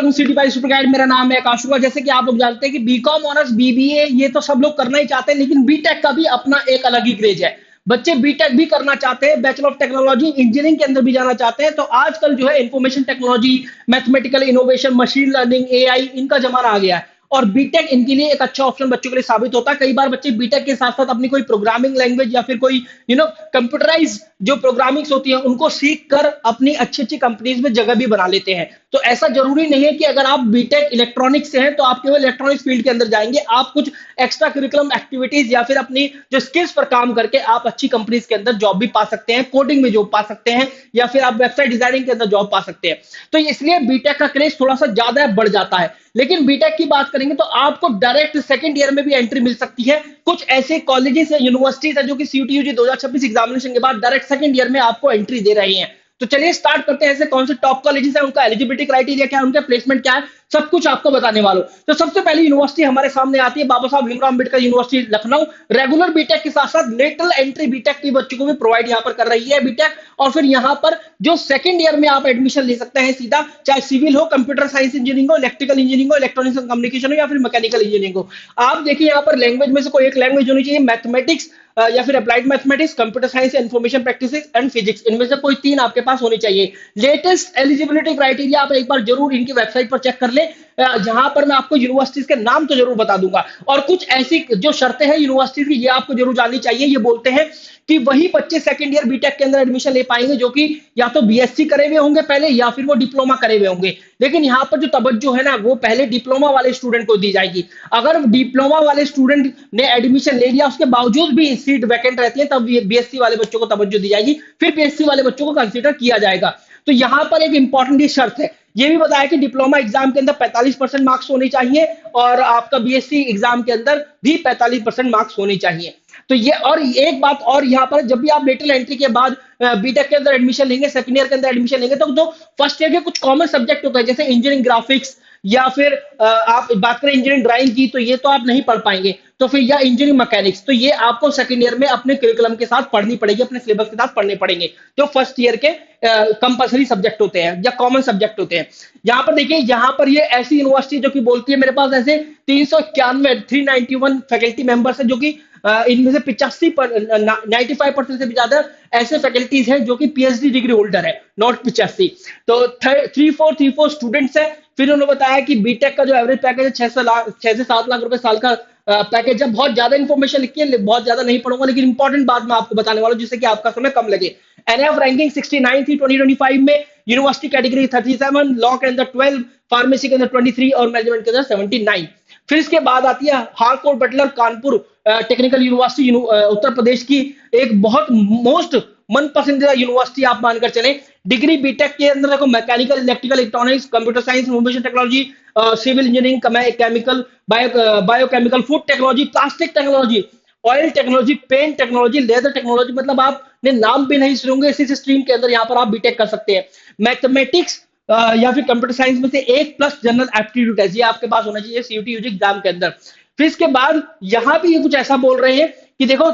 अलैकुम city by super guide. मेरा नाम है आकाशुका। जैसे कि आप लोग जानते हैं कि बीकॉम ऑनर्स बीबीए ये तो सब लोग करना ही चाहते हैं, लेकिन बीटेक का भी अपना एक अलग ही क्रेज है। बच्चे बीटेक भी करना चाहते हैं, बैचलर ऑफ टेक्नोलॉजी इंजीनियरिंग के अंदर भी जाना चाहते हैं। तो आजकल जो है information technology, mathematical innovation, machine learning, AI, इनका जमाना आ गया है और बीटेक इनके लिए एक अच्छा ऑप्शन बच्चों के लिए साबित होता है। कई बार बच्चे बीटेक के साथ साथ अपनी कोई प्रोग्रामिंग लैंग्वेज या फिर कोई कंप्यूटराइज जो प्रोग्रामिंग्स होती है उनको सीख कर अपनी अच्छी अच्छी कंपनीज में जगह भी बना लेते हैं। तो ऐसा जरूरी नहीं है कि अगर आप बीटेक इलेक्ट्रॉनिक्स से हैं तो आप केवल इलेक्ट्रॉनिक्स फील्ड के अंदर जाएंगे। आप कुछ एक्स्ट्रा करिकुलम एक्टिविटीज या फिर अपनी जो स्किल्स पर काम करके आप अच्छी कंपनीज के अंदर जॉब भी पा सकते हैं, कोडिंग में जॉब पा सकते हैं या फिर आप वेबसाइट डिजाइनिंग के अंदर जॉब पा सकते हैं। तो इसलिए बीटेक का क्रेज थोड़ा सा ज्यादा बढ़ जाता है। लेकिन बीटेक की बात करेंगे तो आपको डायरेक्ट सेकंड ईयर में भी एंट्री मिल सकती है। कुछ ऐसे कॉलेजेस है, यूनिवर्सिटीज है जो कि सीयूटी यूजी 2026 एग्जामिनेशन के बाद डायरेक्ट सेकंड ईयर में आपको एंट्री दे रही हैं। तो चलिए स्टार्ट करते हैं। ऐसे कौन से टॉप कॉलेजेस हैं, उनका एलिजिबिलिटी क्राइटेरिया क्या है, उनका प्लेसमेंट क्या है, सब कुछ आपको बताने वाला हूं। तो सबसे पहली यूनिवर्सिटी हमारे सामने आती है Baba Saheb Bhimrao Ambedkar university Lucknow. Regular BTech के साथ साथ लेटरल एंट्री बीटेक के बच्चों को भी प्रोवाइड यहां पर कर रही है बीटेक। और फिर यहां पर जो सेकंड ईयर में आप एडमिशन ले सकते हैं सीधा, चाहे सिविल हो, कंप्यूटर साइंस इंजीनियरिंग हो, इलेक्ट्रिकल इंजीनियरिंग हो, इलेक्ट्रॉनिक्स एंड कम्युनिकेशन हो या फिर मैकेनिकल इंजीनियरिंग हो। आप देखिए यहां पर लैंग्वेज में से कोई एक लैंग्वेज होनी चाहिए, मैथमेटिक्स या फिर applied mathematics, computer science, information practices and physics, इनमें से कोई तीन आपके पास होनी चाहिए। लेटेस्ट एलिजिबिलिटी क्राइटेरिया आप एक बार जरूर इनकी वेबसाइट पर चेक कर ले, जहां पर मैं आपको यूनिवर्सिटीज के नाम तो जरूर बता दूंगा। और कुछ ऐसी जो शर्तें हैं यूनिवर्सिटीज की, ये आपको जरूर जाननी चाहिए। ये बोलते हैं कि वही बच्चे सेकंड ईयर बीटेक के अंदर एडमिशन ले पाएंगे जो कि या तो बीएससी करे हुए होंगे पहले या फिर वो डिप्लोमा करे हुए होंगे। लेकिन यहाँ पर जो तवज्जो है ना, वो पहले डिप्लोमा वाले स्टूडेंट को दी जाएगी। अगर डिप्लोमा वाले स्टूडेंट ने एडमिशन ले लिया उसके बावजूद भी सीट वैकेंट रहती है, तब बीएससी वाले बच्चों को तवज्जो दी जाएगी, फिर बीएससी वाले बच्चों को कंसीडर किया जाएगा। तो यहां पर एक इंपॉर्टेंट शर्त है, ये भी बताया कि डिप्लोमा एग्जाम के अंदर 45% मार्क्स होने चाहिए और आपका बीएससी एग्जाम के अंदर भी 45% मार्क्स होने चाहिए। तो ये और एक बात और यहाँ पर, जब भी आप लेटरल एंट्री के बाद बीटेक के अंदर एडमिशन लेंगे, सेकंड ईयर के अंदर एडमिशन लेंगे, तो जो फर्स्ट ईयर के कुछ कॉमन सब्जेक्ट होते हैं जैसे इंजीनियरिंग ग्राफिक्स या फिर आप बात करें इंजीनियरिंग ड्राइंग की, तो ये तो आप नहीं पढ़ पाएंगे। तो फिर या इंजीनियरिंग मैकेनिक्स, तो ये आपको सेकंड ईयर में अपने करिकुलम के साथ पढ़नी पड़ेगी, अपने सिलेबस के साथ पढ़ने पड़ेंगे, जो फर्स्ट ईयर के कंपल्सरी सब्जेक्ट होते हैं या कॉमन सब्जेक्ट होते हैं। यहाँ पर देखिए, यहाँ पर ये ऐसी यूनिवर्सिटी जो कि बोलती है मेरे पास ऐसे 391 फैकल्टी मेंबर्स है, जो कि इनमें से 95% से भी ज्यादा ऐसे फैकल्टीज हैं जो कि पीएचडी डिग्री होल्डर है, नॉट 85। तो 3434 स्टूडेंट्स है। फिर उन्होंने बताया कि बीटेक का जो एवरेज पैकेज है 6 से 7 लाख रुपए साल का पैकेज है। बहुत ज्यादा इंफॉर्मेशन लिखी है, बहुत ज्यादा नहीं पढ़ूंगा, लेकिन इंपॉर्टेंट बात मैं आपको बताने वाला हूं जिससे कि आपका समय कम लगे। एनएफ रैंकिंग 69 थी 2025 में, यूनिवर्सिटी कैटेगरी 37, लॉ के अंदर 12, फार्मेसी के अंदर 23 और मैनेजमेंट के अंदर 79। फिर इसके बाद आती है Harcourt Butler Kanpur technical university, Uttar Pradesh की एक बहुत मोस्ट मन पसंदीदा यूनिवर्सिटी आप मानकर चले। डिग्री बीटेक के अंदर देखो mechanical, electrical, electronics, computer science, information technology, civil engineering, chemical, biochemical, food technology, plastic technology, oil technology, paint technology, leather technology, मतलब आपने नाम भी नहीं सुनेंगे, इसी स्ट्रीम के अंदर यहाँ पर आप बीटेक कर सकते हैं। मैथमेटिक्स या फिर कंप्यूटर साइंस में से 1+ जनरल एप्टीट्यूड टेस्ट, ये आपके पास होना चाहिए सीयूटी यूजी एग्जाम के अंदर। फिर इसके बाद यहाँ भी ये कुछ ऐसा बोल रहे हैं कि देखो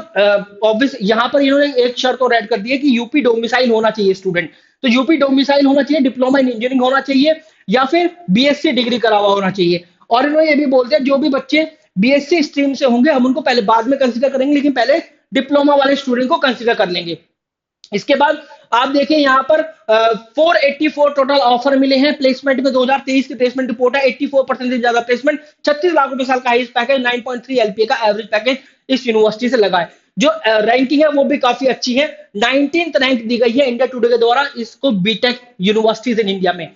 ऑब्वियस यहाँ पर इन्होंने एक शर्त और ऐड कर दी है कि यूपी डोमिसाइल होना चाहिए स्टूडेंट। तो यूपी डोमिसाइल होना चाहिए, डिप्लोमा इन इंजीनियरिंग होना चाहिए या फिर बीएससी डिग्री करा हुआ होना चाहिए। और इन्होंने ये भी बोल दिया जो भी बच्चे बीएससी स्ट्रीम से होंगे हम उनको पहले बाद में कंसीडर करेंगे, लेकिन पहले डिप्लोमा वाले स्टूडेंट को कंसीडर कर लेंगे। इसके बाद आप देखिए यहाँ पर 484 टोटल ऑफर मिले हैं प्लेसमेंट में। 2023 की प्लेसमेंट रिपोर्ट है, 84% से ज्यादा प्लेसमेंट, 36 लाख रुपए साल का हाईएस्ट पैकेज, 9.3 एलपीए का एवरेज पैकेज इस यूनिवर्सिटी से लगा है। जो रैंकिंग है वो भी काफी अच्छी है, 19th रैंक दी गई है इंडिया टुडे के द्वारा इसको बीटेक यूनिवर्सिटीज इन इंडिया में।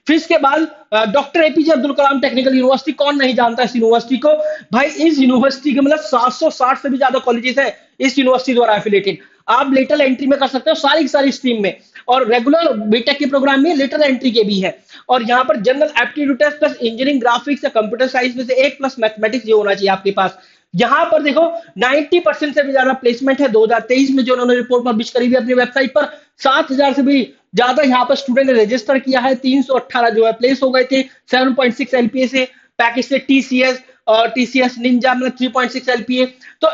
फिर इसके बाद doctor APJ Abdul Kalam technical university, कौन नहीं जानता इस यूनिवर्सिटी को भाई। इस यूनिवर्सिटी के मतलब 760 से भी ज्यादा कॉलेजेस हैं इस यूनिवर्सिटी द्वारा एफिलेटेड। आप लेटरल एंट्री में कर सकते हो सारी की सारी स्ट्रीम में, और रेगुलर बीटेक के प्रोग्राम में लेटरल एंट्री के भी है। और यहाँ पर general aptitude test plus engineering graphics या कंप्यूटर साइंस में से 1+ मैथमेटिक्स ये होना चाहिए आपके पास। यहाँ पर देखो 90% से भी ज्यादा प्लेसमेंट है 2023 में, जो उन्होंने रिपोर्ट पब्लिश करी हुई अपनी वेबसाइट पर। 7000 से भी ज्यादा यहाँ पर स्टूडेंट ने रजिस्टर किया है, 318 जो है प्लेस हो गए थे 7.6 एलपीए से पैकेज से। टीसीएस और टीसीएस निंजा में 3.6 एलपीए। तो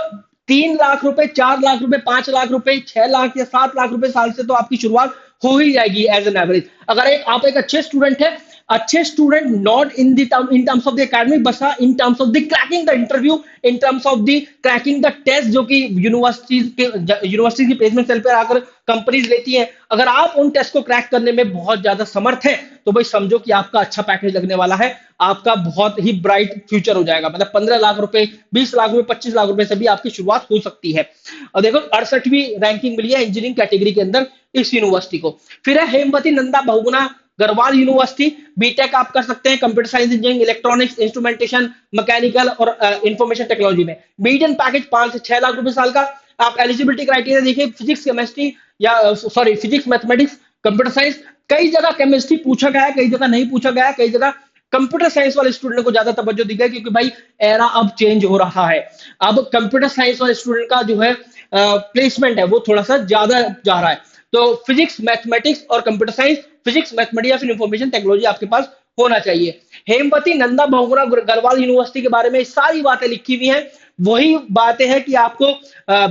3 लाख रुपए, 4 लाख रुपए, 5 लाख रुपए, 6 लाख या 7 लाख रुपए साल से तो आपकी शुरुआत हो ही जाएगी एज एन एवरेज। अगर आप एक अच्छे स्टूडेंट है अच्छे student not in terms of the academic, बस in terms of the cracking the interview, in terms of the cracking the test, जो कि यूनिवर्सिटी की प्लेसमेंट सेल पर आकर कंपनीज लेती हैं। अगर आप उन टेस्ट को क्रैक करने में बहुत ज्यादा समर्थ हैं तो भाई समझो कि आपका अच्छा पैकेज लगने वाला है, आपका बहुत ही ब्राइट फ्यूचर हो जाएगा। मतलब 15 लाख रुपए, 20 लाख रुपए, 25 लाख रुपए से भी आपकी शुरुआत हो सकती है। और देखो 68वीं रैंकिंग मिली है इंजीनियरिंग कैटेगरी के अंदर इस यूनिवर्सिटी को। फिर है हेमवती नंदा बहुगुणा गढ़वाल यूनिवर्सिटी, बीटेक आप कर सकते हैं computer science engineering, electronics, instrumentation, mechanical और इंफॉर्मेशन टेक्नोलॉजी में। मीडियन पैकेज 5 से 6 लाख रुपए साल का। आप एलिजिबिलिटी क्राइटेरिया देखिए, फिजिक्स केमिस्ट्री या sorry physics mathematics computer science. कई जगह केमिस्ट्री पूछा गया है, कई जगह नहीं पूछा गया है, कई जगह कंप्यूटर साइंस वाले स्टूडेंट को ज्यादा तवज्जो दी गई, क्योंकि भाई एरा अब चेंज हो रहा है। अब कंप्यूटर साइंस वाले स्टूडेंट का जो है प्लेसमेंट है वो थोड़ा सा ज्यादा जा रहा है। तो फिजिक्स मैथमेटिक्स और कंप्यूटर साइंस, फिजिक्स मैथमेटिक्स या फिर इंफॉर्मेशन टेक्नोलॉजी आपके पास होना चाहिए। हेमवती नंदा बहुगुणा गढ़वाल यूनिवर्सिटी के बारे में सारी बातें लिखी हुई हैं। वही बातें हैं कि आपको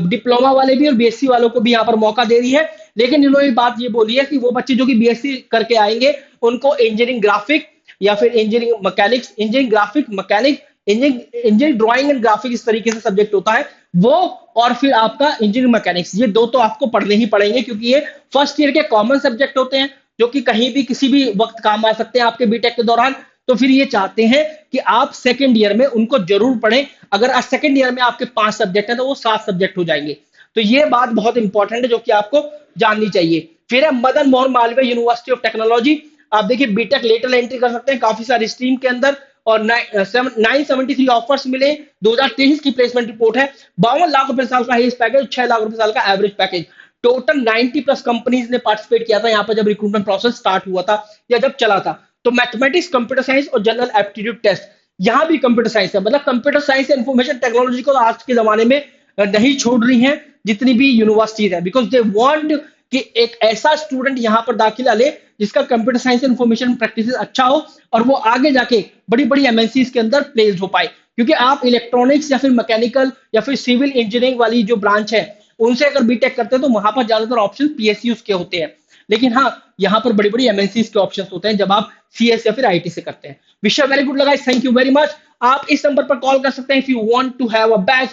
डिप्लोमा वाले भी और बीएससी वालों को भी यहाँ पर मौका दे रही है। लेकिन इन्होंने बात ये बोली है कि वो बच्चे जो कि बीएससी करके आएंगे उनको इंजीनियरिंग ग्राफिक या फिर engineering mechanics, engineering graphic mechanic, engineering drawing and graphic इस तरीके से सब्जेक्ट होता है वो, और फिर आपका इंजीनियरिंग मैकेनिक्स, ये दो तो आपको पढ़ने ही पड़ेंगे क्योंकि ये फर्स्ट ईयर के कॉमन सब्जेक्ट होते हैं जो कि कहीं भी किसी भी वक्त काम आ सकते हैं आपके बीटेक के दौरान। तो फिर ये चाहते हैं कि आप सेकंड ईयर में उनको जरूर पढ़ें। अगर आज सेकंड ईयर में आपके 5 सब्जेक्ट है तो वो 7 सब्जेक्ट हो जाएंगे। तो ये बात बहुत इंपॉर्टेंट है जो कि आपको जाननी चाहिए। फिर है Madan Mohan Malviya university of technology. आप देखिए बीटेक लेटर एंट्री कर सकते हैं काफी सारी स्ट्रीम के अंदर, और 973 ऑफर्स मिले। 2023 की प्लेसमेंट रिपोर्ट है। 52 लाख रुपए साल का हाईएस्ट पैकेज, 6 लाख रुपए साल का average package. Total 90 plus companies ने पार्टिसिपेट किया था यहाँ पर जब रिक्रूटमेंट प्रोसेस स्टार्ट हुआ था या जब चला था। तो मैथमेटिक्स, कंप्यूटर साइंस और जनरल एप्टीट्यूड टेस्ट, यहाँ भी कंप्यूटर साइंस है। मतलब कंप्यूटर साइंस या इंफॉर्मेशन टेक्नोलॉजी को आज के जमाने में नहीं छोड़ रही है जितनी भी यूनिवर्सिटीज है, बिकॉज दे वांट कि एक ऐसा स्टूडेंट यहाँ पर दाखिला ले जिसका कंप्यूटर साइंस इंफॉर्मेशन प्रैक्टिस अच्छा हो और वो आगे जाके बड़ी बड़ी एमएनसीज के अंदर प्लेस्ड हो पाए। क्योंकि आप इलेक्ट्रॉनिक्स या फिर मैकेनिकल या फिर सिविल इंजीनियरिंग वाली जो ब्रांच है उनसे अगर बीटेक करते हैं तो वहां पर ज्यादातर ऑप्शन पीएसयूज के होते हैं। लेकिन हाँ, यहाँ पर बड़ी बड़ी एमएनसीज के ऑप्शंस होते हैं जब आप सीएस या फिर आईटी से करते हैं। विश यू वेरी गुड लगा, थैंक यू वेरी मच। आप इस नंबर पर कॉल कर सकते हैं if you want to have a batch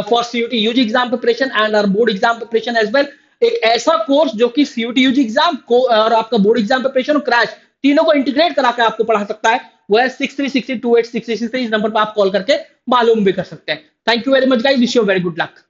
for CUET UG exam preparation and our board exam preparation as well. एक ऐसा कोर्स जो कि सीयूटी यूजी एग्जाम को और आपका बोर्ड एग्जाम प्रिपरेशन और क्रैश तीनों को इंटीग्रेट करा के आपको पढ़ा सकता है। वो है 6360286663। इस नंबर पर आप कॉल करके मालूम भी कर सकते हैं। Thank you very much guys, wish you very good luck.